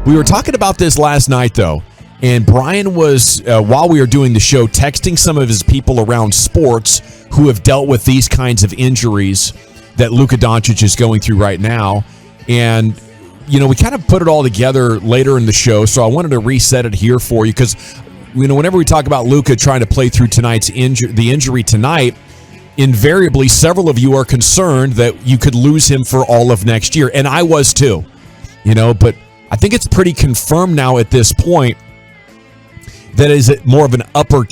We were talking about this last night, though, and Brian was, while we were doing the show, texting some of his people around sports who have dealt with these kinds of injuries that Luka Doncic is going through right now. And, we kind of put it all together later in the show, so I wanted to reset it here for you because, whenever we talk about Luka trying to play through the injury tonight, invariably several of you are concerned that you could lose him for all of next year, and I was too, but I think it's pretty confirmed now at this point that is more of an upper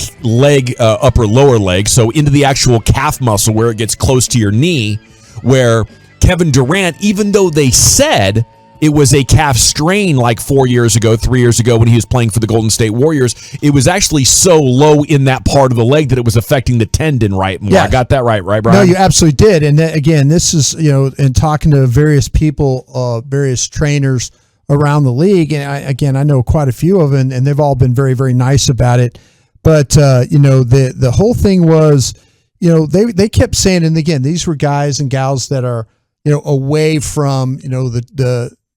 lower leg, so into the actual calf muscle where it gets close to your knee, where Kevin Durant, even though they said it was a calf strain like 3 years ago when he was playing for the Golden State Warriors, it was actually so low in that part of the leg that it was affecting the tendon more. Yeah. I got that right, Brian? No, you absolutely did. And again, this is, in talking to various people, various trainers around the league, and I know quite a few of them, and they've all been very, very nice about it. But, the whole thing was, they kept saying, and again, these were guys and gals that are, away from,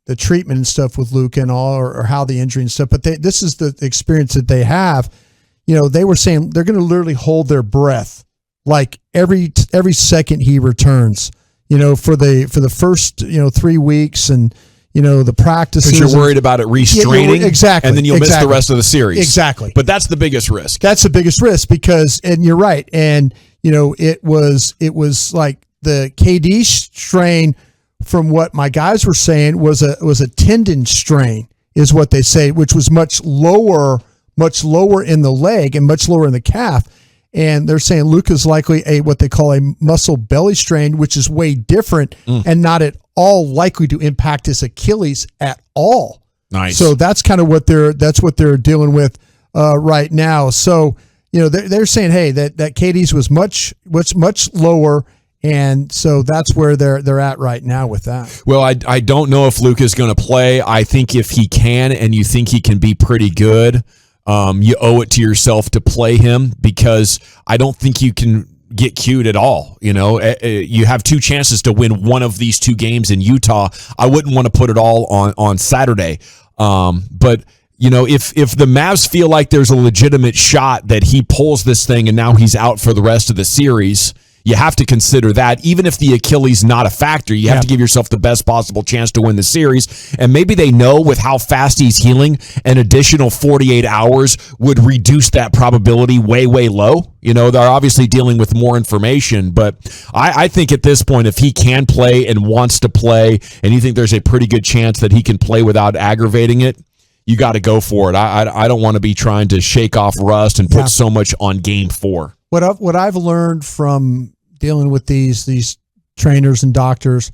the treatment and stuff with Luka and all, or how the injury and stuff. But this is the experience that they have. They were saying they're going to literally hold their breath like every second he returns. For the first 3 weeks and the practices. Because you're worried about it restraining, exactly, and then you'll miss the rest of the series. Exactly. But that's the biggest risk. That's the biggest risk because, and you're right, and it was like the KD strain. From what my guys were saying was a tendon strain is what they say, which was much lower in the leg and much lower in the calf. And they're saying Luka's likely what they call a muscle belly strain, which is way different and not at all likely to impact his Achilles at all. Nice. So that's kind of what they're dealing with right now. So, they're saying, hey, that KD's was much lower. And so that's where they're at right now with that. Well, I don't know if Luka's going to play. I think if he can and you think he can be pretty good, you owe it to yourself to play him because I don't think you can get cute at all. You have two chances to win one of these two games in Utah. I wouldn't want to put it all on Saturday. But if the Mavs feel like there's a legitimate shot that he pulls this thing and now he's out for the rest of the series, you have to consider that. Even if the Achilles not a factor, you have to give yourself the best possible chance to win the series. And maybe they know with how fast he's healing, an additional 48 hours would reduce that probability way, way low. They're obviously dealing with more information. But I think at this point, if he can play and wants to play, and you think there's a pretty good chance that he can play without aggravating it, you got to go for it. I don't want to be trying to shake off rust and put so much on Game 4. What I've learned from dealing with these trainers and doctors,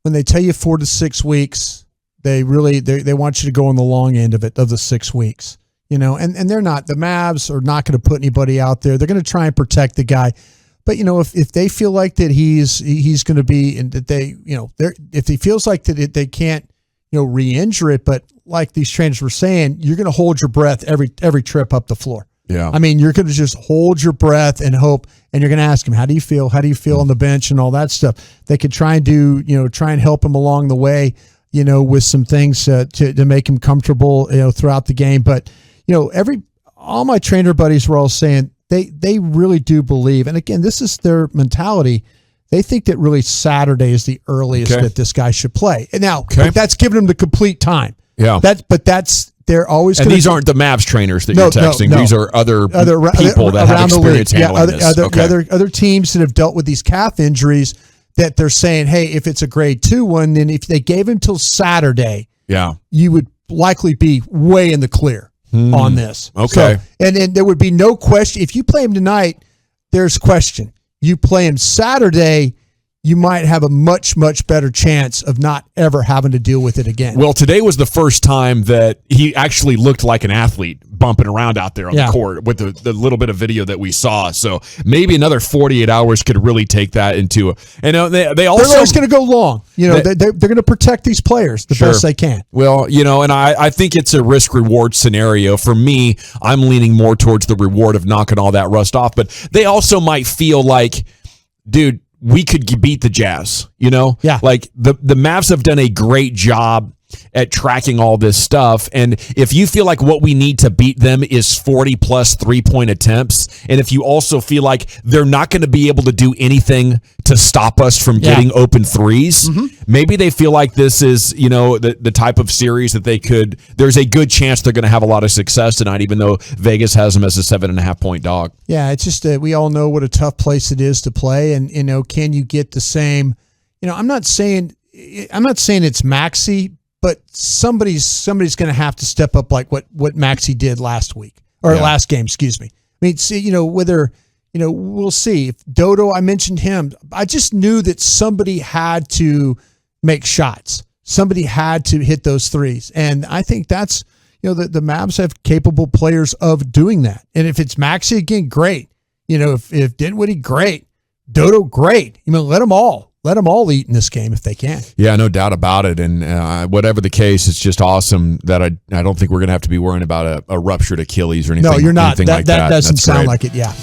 when they tell you 4 to 6 weeks, they want you to go on the long end of the 6 weeks, and they're not. The Mavs are not going to put anybody out there. They're going to try and protect the guy. But if they feel like that he's going to be, and that they if he feels like that they can't re-injure it, but like these trainers were saying, you're going to hold your breath every trip up the floor. Yeah. I mean, you're going to just hold your breath and hope, and you're going to ask him, how do you feel? How do you feel on the bench and all that stuff? They could try and try and help him along the way, with some things to make him comfortable, throughout the game. But, all my trainer buddies were all saying they really do believe, and again, this is their mentality. They think that really Saturday is the earliest that this guy should play. And now, but that's giving him the complete time. Yeah. They're always. And these aren't the Mavs trainers that you're texting. No. These are other people that have experience handling this. Other teams that have dealt with these calf injuries that they're saying, hey, if it's a grade 2 one, then if they gave him till Saturday, you would likely be way in the clear on this. Okay. So, and there would be no question. If you play him tonight, there's question. You play him Saturday, you might have a much, much better chance of not ever having to deal with it again. Well, today was the first time that he actually looked like an athlete bumping around out there on the court with the little bit of video that we saw. So maybe another 48 hours could really take that into and they also... They're always going to go long. They're going to protect these players the best they can. Well, and I think it's a risk-reward scenario. For me, I'm leaning more towards the reward of knocking all that rust off. But they also might feel like, dude, we could beat the Jazz, Yeah. Like the Mavs have done a great job at tracking all this stuff. And if you feel like what we need to beat them is 40 plus 3-point attempts, and if you also feel like they're not going to be able to do anything to stop us from getting open threes, maybe they feel like this is, the type of series that there's a good chance they're going to have a lot of success tonight, even though Vegas has them as a 7.5 point dog. Yeah, it's just we all know what a tough place it is to play, and can you get the same? I'm not saying it's Maxey, but somebody's going to have to step up like what Maxey did last week or last game. Excuse me. I mean, see, whether we'll see. If Dodo, I mentioned him. I just knew that somebody had to make shots. Somebody had to hit those threes, and I think that's the Mavs have capable players of doing that. And if it's Maxey again, great. If Dinwiddie, great. Dodo, great. Let them all eat in this game if they can. Yeah, no doubt about it. And whatever the case, it's just awesome that I don't think we're going to have to be worrying about a ruptured Achilles or anything. No, you're not. Anything like that. That doesn't That's sound great. like it. Yeah.